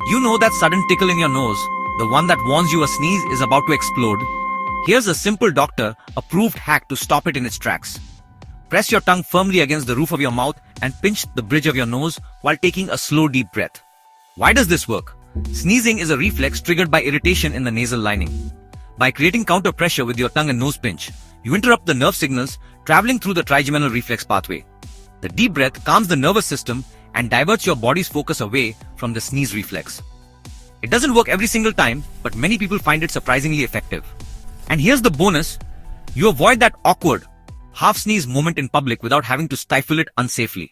You know that sudden tickle in your nose, the one that warns you a sneeze is about to explode? Here's a simple doctor-approved hack to stop it in its tracks. Press your tongue firmly against the roof of your mouth and pinch the bridge of your nose while taking a slow deep breath. Why does this work? Sneezing is a reflex triggered by irritation in the nasal lining. By creating counter pressure with your tongue and nose pinch, you interrupt the nerve signals traveling through the trigeminal reflex pathway. The deep breath calms the nervous system and diverts your body's focus away from the sneeze reflex. It doesn't work every single time, but many people find it surprisingly effective. And here's the bonus: you avoid that awkward half-sneeze moment in public without having to stifle it unsafely.